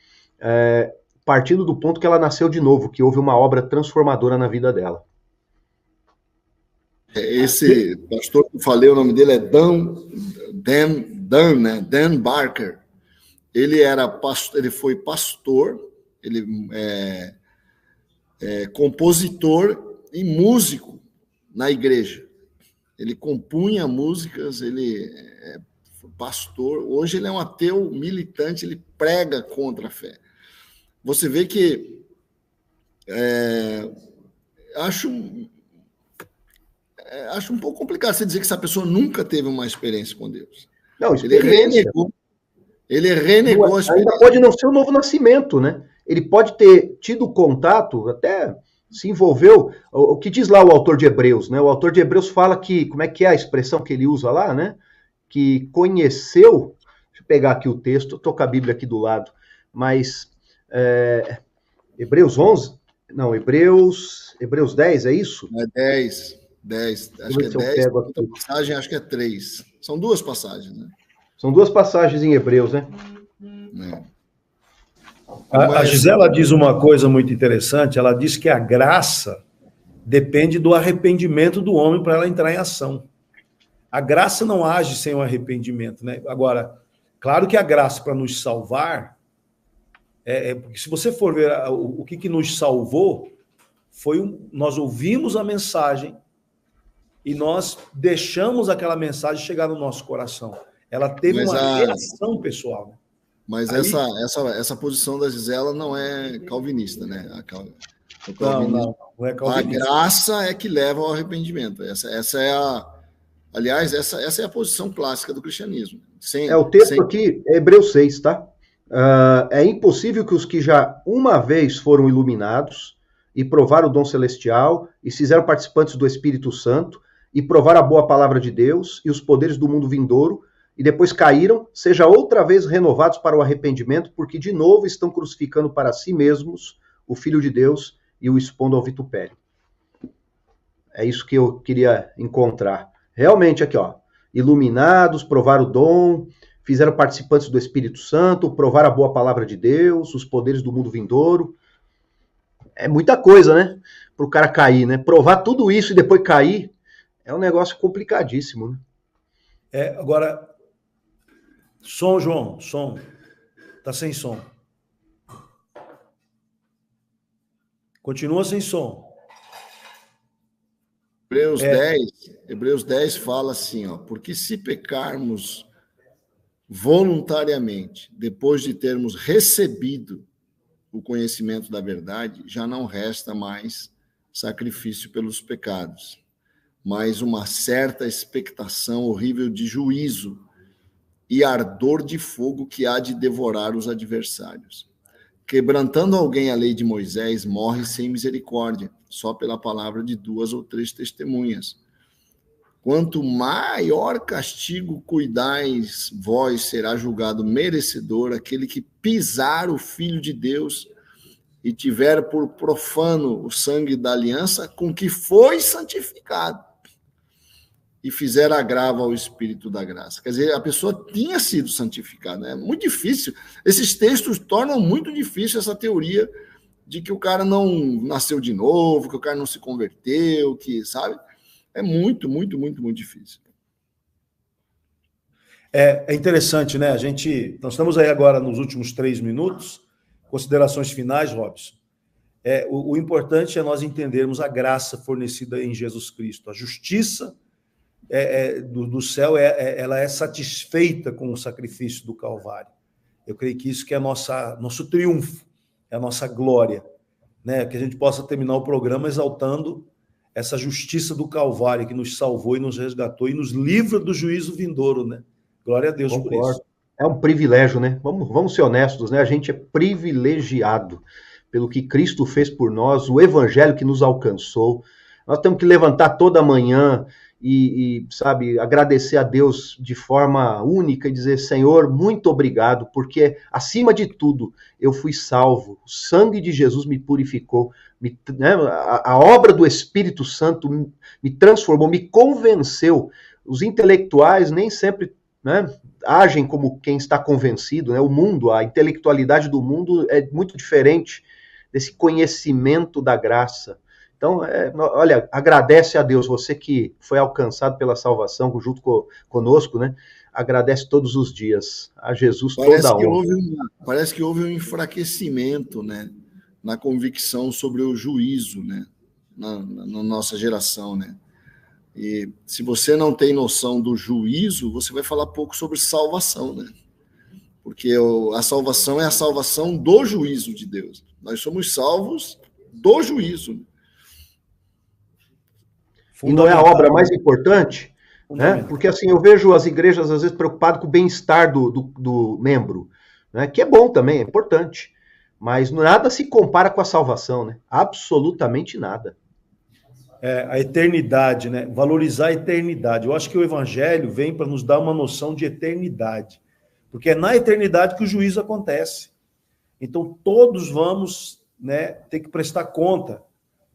partindo do ponto que ela nasceu de novo, que houve uma obra transformadora na vida dela. Esse pastor que eu falei, o nome dele é Dan Barker. Ele foi pastor, ele é compositor e músico na igreja. Ele compunha músicas, ele é pastor. Hoje ele é um ateu militante, ele prega contra a fé. Você vê que acho um pouco complicado você dizer que essa pessoa nunca teve uma experiência com Deus. Não, ele renegou a experiência. Ainda pode não ser o novo nascimento, né? Ele pode ter tido contato, até se envolveu. O que diz lá o autor de Hebreus, né? O autor de Hebreus fala que, como é que é a expressão que ele usa lá, né? Que conheceu, deixa eu pegar aqui o texto, estou com a Bíblia aqui do lado, mas Hebreus 11, não, Hebreus 10, é isso? É 10, acho que é 10, outra passagem acho que é 3. São duas passagens, né? São duas passagens em Hebreus, né? A Gisela diz uma coisa muito interessante, ela diz que a graça depende do arrependimento do homem para ela entrar em ação. A graça não age sem o arrependimento, né? Agora, claro que a graça para nos salvar, porque se você for ver o que nos salvou, nós ouvimos a mensagem e nós deixamos aquela mensagem chegar no nosso coração. Ela teve uma reação pessoal. Né? Mas aí, essa posição da Gisela não é calvinista, né? Não é calvinista. A graça é que leva ao arrependimento. Essa é a posição clássica do cristianismo. O texto aqui é Hebreus 6, tá? É impossível que os que já uma vez foram iluminados e provaram o dom celestial e se fizeram participantes do Espírito Santo e provaram a boa palavra de Deus e os poderes do mundo vindouro e depois caíram, seja outra vez renovados para o arrependimento, porque de novo estão crucificando para si mesmos o Filho de Deus e o expondo ao vitupério. É isso que eu queria encontrar. Realmente aqui, ó, iluminados, provaram o dom, fizeram participantes do Espírito Santo, provaram a boa palavra de Deus, os poderes do mundo vindouro. É muita coisa, né? Para o cara cair, né? Provar tudo isso e depois cair é um negócio complicadíssimo, né? Agora, som, João, som. Tá sem som. Continua sem som. Hebreus 10 fala assim, ó, porque se pecarmos voluntariamente, depois de termos recebido o conhecimento da verdade, já não resta mais sacrifício pelos pecados, mas uma certa expectação horrível de juízo e ardor de fogo que há de devorar os adversários. Quebrantando alguém a lei de Moisés, morre sem misericórdia, só pela palavra de 2 ou 3 testemunhas. Quanto maior castigo cuidais vós, será julgado merecedor aquele que pisar o Filho de Deus e tiver por profano o sangue da aliança com que foi santificado e fizer agravo ao Espírito da graça. Quer dizer, a pessoa tinha sido santificada. É muito difícil. Esses textos tornam muito difícil essa teoria de que o cara não nasceu de novo, que o cara não se converteu, que, sabe? É muito, muito, muito, muito difícil. É interessante, né? Nós estamos aí agora nos últimos 3 minutos. Considerações finais, Robson. O importante é nós entendermos a graça fornecida em Jesus Cristo. A justiça do céu, ela é satisfeita com o sacrifício do Calvário. Eu creio que isso que é nosso triunfo, é a nossa glória, né? Que a gente possa terminar o programa exaltando essa justiça do Calvário que nos salvou e nos resgatou e nos livra do juízo vindouro, né? Glória a Deus. Concordo. Por isso. É um privilégio, né? Vamos ser honestos, né? A gente é privilegiado pelo que Cristo fez por nós, o evangelho que nos alcançou. Nós temos que levantar toda manhã e sabe, agradecer a Deus de forma única e dizer, Senhor, muito obrigado, porque, acima de tudo, eu fui salvo. O sangue de Jesus me purificou. A obra do Espírito Santo me transformou, me convenceu. Os intelectuais nem sempre, né, agem como quem está convencido, né? O mundo, a intelectualidade do mundo é muito diferente desse conhecimento da graça. Então, olha, agradece a Deus, você que foi alcançado pela salvação junto conosco, né? Agradece todos os dias a Jesus toda a honra. Parece que houve um enfraquecimento, né, na convicção sobre o juízo, né, na nossa geração, né? E se você não tem noção do juízo, você vai falar pouco sobre salvação, né? Porque a salvação é a salvação do juízo de Deus. Nós somos salvos do juízo. E não é a obra mais importante, né? Porque assim, eu vejo as igrejas às vezes preocupadas com o bem-estar do membro, né? Que é bom também, é importante. Mas nada se compara com a salvação, né? Absolutamente nada. A eternidade, né? Valorizar a eternidade. Eu acho que o evangelho vem para nos dar uma noção de eternidade. Porque é na eternidade que o juízo acontece. Então, todos vamos, né, ter que prestar conta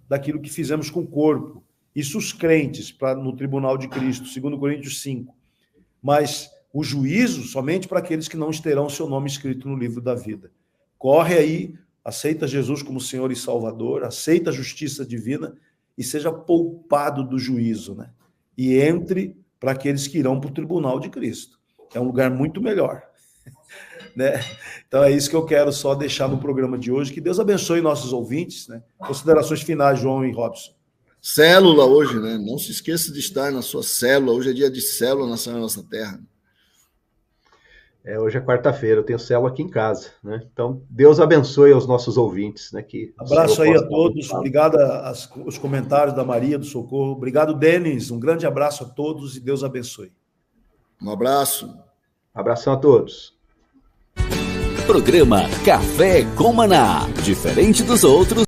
daquilo que fizemos com o corpo. Isso os crentes, no tribunal de Cristo, 2 Coríntios 5. Mas o juízo somente para aqueles que não terão seu nome escrito no livro da vida. Corre aí, aceita Jesus como Senhor e Salvador, aceita a justiça divina e seja poupado do juízo, né? E entre para aqueles que irão para o tribunal de Cristo. É um lugar muito melhor. né? Então é isso que eu quero só deixar no programa de hoje. Que Deus abençoe nossos ouvintes, né? Considerações finais, João e Robson. Célula hoje, né? Não se esqueça de estar na sua célula. Hoje é dia de célula na nossa terra. Hoje é quarta-feira, eu tenho célula aqui em casa, né? Então, Deus abençoe aos nossos ouvintes, né? Abraço aí a todos, obrigado aos comentários da Maria, do Socorro. Obrigado, Denis. Um grande abraço a todos e Deus abençoe. Um abraço. Abração a todos. Programa Café com Maná. Diferente dos outros.